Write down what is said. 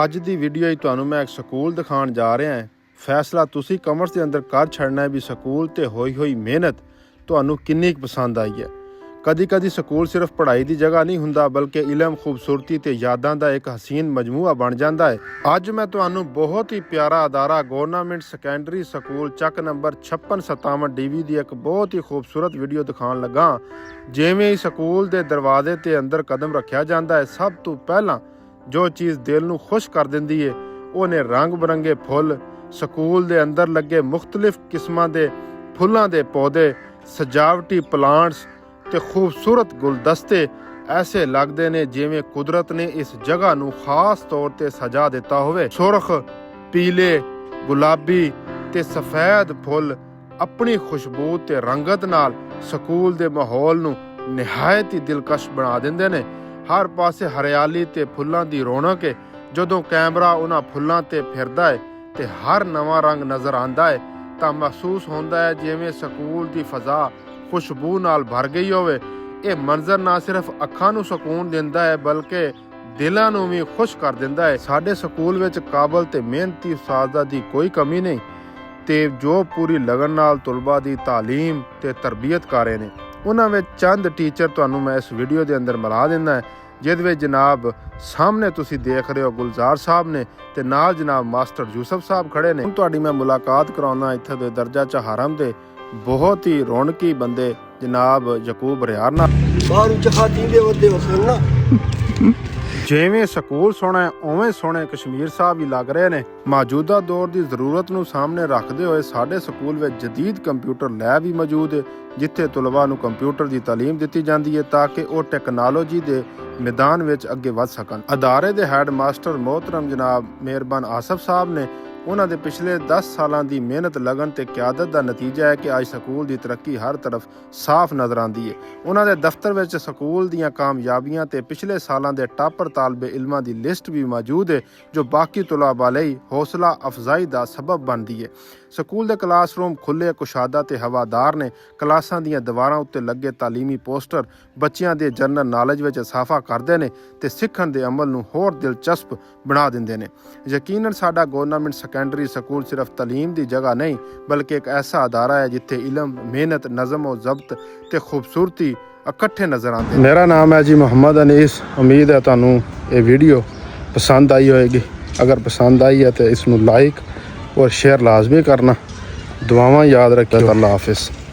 ਅੱਜ ਦੀ ਵੀਡੀਓ ਹੀ ਤੁਹਾਨੂੰ ਮੈਂ ਇੱਕ ਸਕੂਲ ਦਿਖਾਉਣ ਜਾ ਰਿਹਾ ਹਾਂ। ਫੈਸਲਾ ਤੁਸੀਂ ਕਮਰਸ ਦੇ ਅੰਦਰ ਕਰ ਛੱਡਣਾ ਹੈ ਵੀ ਸਕੂਲ ਤੇ ਹੋਈ ਮਿਹਨਤ ਤੁਹਾਨੂੰ ਕਿੰਨੀ ਪਸੰਦ ਆਈ ਹੈ। ਕਦੀ ਸਕੂਲ ਸਿਰਫ ਪੜ੍ਹਾਈ ਦੀ ਜਗ੍ਹਾ ਨਹੀਂ ਹੁੰਦਾ, ਬਲਕਿ ਇਲਮ, ਖੂਬਸੂਰਤੀ ਤੇ ਯਾਦਾਂ ਦਾ ਇੱਕ ਹਸੀਨ ਮਜਮੂਆ ਬਣ ਜਾਂਦਾ ਹੈ। ਅੱਜ ਮੈਂ ਤੁਹਾਨੂੰ ਬਹੁਤ ਹੀ ਪਿਆਰਾ ਅਦਾਰਾ ਗਵਰਨਮੈਂਟ ਸੈਕੰਡਰੀ ਸਕੂਲ ਚੱਕ ਨੰਬਰ 5657 DV ਦੀ ਇੱਕ ਬਹੁਤ ਹੀ ਖੂਬਸੂਰਤ ਵੀਡੀਓ ਦਿਖਾਉਣ ਲੱਗਾ। ਜਿਵੇਂ ਹੀ ਸਕੂਲ ਦੇ ਦਰਵਾਜ਼ੇ ਤੇ ਅੰਦਰ ਕਦਮ ਰੱਖਿਆ ਜਾਂਦਾ ਹੈ, ਸਭ ਤੋਂ ਪਹਿਲਾਂ ਜੋ ਚੀਜ਼ ਦਿਲ ਨੂੰ ਖੁਸ਼ ਕਰ ਦਿੰਦੀ ਹੈ ਉਹ ਨੇ ਰੰਗ ਬਰੰਗੇ ਫੁੱਲ। ਸਕੂਲ ਦੇ ਅੰਦਰ ਲੱਗੇ ਮੁxtਲਿਫ ਕਿਸਮਾਂ ਦੇ ਫੁੱਲਾਂ ਦੇ ਪੌਦੇ, ਸਜਾਵਟੀ ਪਲਾਂਟਸ ਤੇ ਖੂਬਸੂਰਤ ਗੁਲਦਸਤੇ ਐਸੇ ਲੱਗਦੇ ਨੇ ਜਿਵੇਂ ਕੁਦਰਤ ਨੇ ਇਸ ਜਗ੍ਹਾ ਨੂੰ ਖਾਸ ਤੌਰ ਤੇ ਸਜਾ ਦਿੱਤਾ ਹੋਵੇ। ਸੁਰਖ, ਪੀਲੇ, ਗੁਲਾਬੀ ਤੇ ਸਫੈਦ ਫੁੱਲ ਆਪਣੀ ਖੁਸ਼ਬੂ ਤੇ ਰੰਗਤ ਨਾਲ ਸਕੂਲ ਦੇ ਮਾਹੌਲ ਨੂੰ ਨਿਹਾਇਤ ਹੀ ਦਿਲਕਸ਼ ਬਣਾ ਦਿੰਦੇ ਨੇ। ਹਰ ਪਾਸੇ ਹਰਿਆਲੀ ਤੇ ਫੁੱਲਾਂ ਦੀ ਰੌਣਕ ਹੈ। ਜਦੋਂ ਕੈਮਰਾ ਉਹਨਾਂ ਫੁੱਲਾਂ ਤੇ ਫਿਰਦਾ ਹੈ ਤੇ ਹਰ ਨਵਾਂ ਰੰਗ ਨਜ਼ਰ ਆਉਂਦਾ ਹੈ ਤਾਂ ਮਹਿਸੂਸ ਹੁੰਦਾ ਹੈ ਜਿਵੇਂ ਸਕੂਲ ਦੀ ਫਜ਼ਾ ਖੁਸ਼ਬੂ ਨਾਲ ਭਰ ਗਈ ਹੋਵੇ। ਇਹ ਮੰਜ਼ਰ ਨਾ ਸਿਰਫ ਅੱਖਾਂ ਨੂੰ ਸਕੂਨ ਦਿੰਦਾ ਹੈ ਬਲਕਿ ਦਿਲਾਂ ਨੂੰ ਵੀ ਖੁਸ਼ ਕਰ ਦਿੰਦਾ ਹੈ। ਸਾਡੇ ਸਕੂਲ ਵਿੱਚ ਕਾਬਲ ਤੇ ਮਿਹਨਤੀ ਉਸਤਾਦਾਂ ਦੀ ਕੋਈ ਕਮੀ ਨਹੀਂ ਤੇ ਜੋ ਪੂਰੀ ਲਗਨ ਨਾਲ ਤੁਲਬਾ ਦੀ ਤਾਲੀਮ ਤੇ ਤਰਬੀਅਤ ਕਰ ਰਹੇ ਨੇ। ਉਹਨਾਂ ਵਿੱਚ ਚੰਦ ਟੀਚਰ ਤੁਹਾਨੂੰ ਮੈਂ ਇਸ ਵੀਡੀਓ ਦੇ ਅੰਦਰ ਮਿਲਾ ਦਿੰਦਾ ਹੈ, ਜਿਹਦੇ ਵਿੱਚ ਜਨਾਬ ਸਾਹਮਣੇ ਤੁਸੀਂ ਦੇਖ ਰਹੇ ਹੋ ਗੁਲਜ਼ਾਰ ਸਾਹਿਬ ਨੇ ਤੇ ਨਾਲ ਜਨਾਬ ਮਾਸਟਰ ਯੂਸਫ ਸਾਹਿਬ ਖੜੇ ਨੇ। ਹੁਣ ਤੁਹਾਡੀ ਮੈਂ ਮੁਲਾਕਾਤ ਕਰਾਉਣਾ ਇੱਥੇ ਦੇ ਦਰਜਾ ਚਹਾਰਮ ਦੇ ਬਹੁਤ ਹੀ ਰੌਣਕੀ ਬੰਦੇ ਜਨਾਬ ਯਕੂਬ ਰਿਆਰ ਨਾਲ। ਜਿਵੇਂ ਸਕੂਲ ਸੋਹਣਾ ਉਵੇਂ ਸੋਹਣੇ ਕਸ਼ਮੀਰ ਸਾਹਿਬ ਵੀ ਲੱਗ ਰਹੇ ਨੇ। ਮੌਜੂਦਾ ਦੌਰ ਦੀ ਜ਼ਰੂਰਤ ਨੂੰ ਸਾਹਮਣੇ ਰੱਖਦੇ ਹੋਏ ਸਾਡੇ ਸਕੂਲ ਵਿੱਚ ਜਦੀਦ ਕੰਪਿਊਟਰ ਲੈਬ ਵੀ ਮੌਜੂਦ ਹੈ, ਜਿੱਥੇ ਤੁਲਬਾ ਨੂੰ ਕੰਪਿਊਟਰ ਦੀ ਤਾਲੀਮ ਦਿੱਤੀ ਜਾਂਦੀ ਹੈ ਤਾਂ ਕਿ ਉਹ ਟੈਕਨੋਲੋਜੀ ਦੇ ਮੈਦਾਨ ਵਿੱਚ ਅੱਗੇ ਵਧ ਸਕਣ। ਅਦਾਰੇ ਦੇ ਹੈਡ ਮਾਸਟਰ ਮੋਹਤਰਮ ਜਨਾਬ ਮਿਹਰਬਾਨ ਆਸਫ ਸਾਹਿਬ ਨੇ ਉਹਨਾਂ ਦੇ ਪਿਛਲੇ 10 ਸਾਲਾਂ ਦੀ ਮਿਹਨਤ, ਲਗਨ ਤੇ ਕਿਆਦਤ ਦਾ ਨਤੀਜਾ ਹੈ ਕਿ ਅੱਜ ਸਕੂਲ ਦੀ ਤਰੱਕੀ ਹਰ ਤਰਫ ਸਾਫ਼ ਨਜ਼ਰ ਆਉਂਦੀ ਹੈ। ਉਹਨਾਂ ਦੇ ਦਫ਼ਤਰ ਵਿੱਚ ਸਕੂਲ ਦੀਆਂ ਕਾਮਯਾਬੀਆਂ ਤੇ ਪਿਛਲੇ ਸਾਲਾਂ ਦੇ ਟਾਪਰ ਤਾਲਬੇ ਇਲਮਾਂ ਦੀ ਲਿਸਟ ਵੀ ਮੌਜੂਦ ਹੈ, ਜੋ ਬਾਕੀ ਤੁਲਬਾ ਲਈ ਹੌਸਲਾ ਅਫਜ਼ਾਈ ਦਾ ਸਬਬ ਬਣਦੀ ਹੈ। ਸਕੂਲ ਦੇ ਕਲਾਸਰੂਮ ਖੁੱਲ੍ਹੇ, ਕੁਸ਼ਾਦਾ ਤੇ ਹਵਾਦਾਰ ਨੇ। ਕਲਾਸਾਂ ਦੀਆਂ ਦੀਵਾਰਾਂ ਉੱਤੇ ਲੱਗੇ ਤਾਲੀਮੀ ਪੋਸਟਰ ਬੱਚਿਆਂ ਦੇ ਜਨਰਲ ਨੌਲੇਜ ਵਿੱਚ ਇਜ਼ਾਫਾ ਕਰਦੇ ਨੇ ਤੇ ਸਿੱਖਣ ਦੇ ਅਮਲ ਨੂੰ ਹੋਰ ਦਿਲਚਸਪ ਬਣਾ ਦਿੰਦੇ ਨੇ। ਯਕੀਨਨ ਸਾਡਾ ਗਵਰਨਮੈਂਟ ਸੈਕੰਡਰੀ ਸਕੂਲ ਸਿਰਫ ਤਾਲੀਮ ਦੀ ਜਗ੍ਹਾ ਨਹੀਂ ਬਲਕਿ ਇੱਕ ਐਸਾ ਅਦਾਰਾ ਹੈ ਜਿੱਥੇ ਇਲਮ, ਮਿਹਨਤ, ਨਜ਼ਮ ਓ ਜ਼ਬਤ ਤੇ ਖੂਬਸੂਰਤੀ ਇਕੱਠੇ ਨਜ਼ਰ ਆਉਂਦੇ। ਮੇਰਾ ਨਾਮ ਹੈ ਜੀ ਮੁਹੰਮਦ ਅਨੀਸ। ਉਮੀਦ ਹੈ ਤੁਹਾਨੂੰ ਇਹ ਵੀਡੀਓ ਪਸੰਦ ਆਈ ਹੋਏਗੀ। ਅਗਰ ਪਸੰਦ ਆਈ ਹੈ ਤਾਂ ਇਸ ਨੂੰ ਲਾਈਕ और शेयर लाजमी करना। दुआवां याद रखिए। अल्लाह हाफिज़।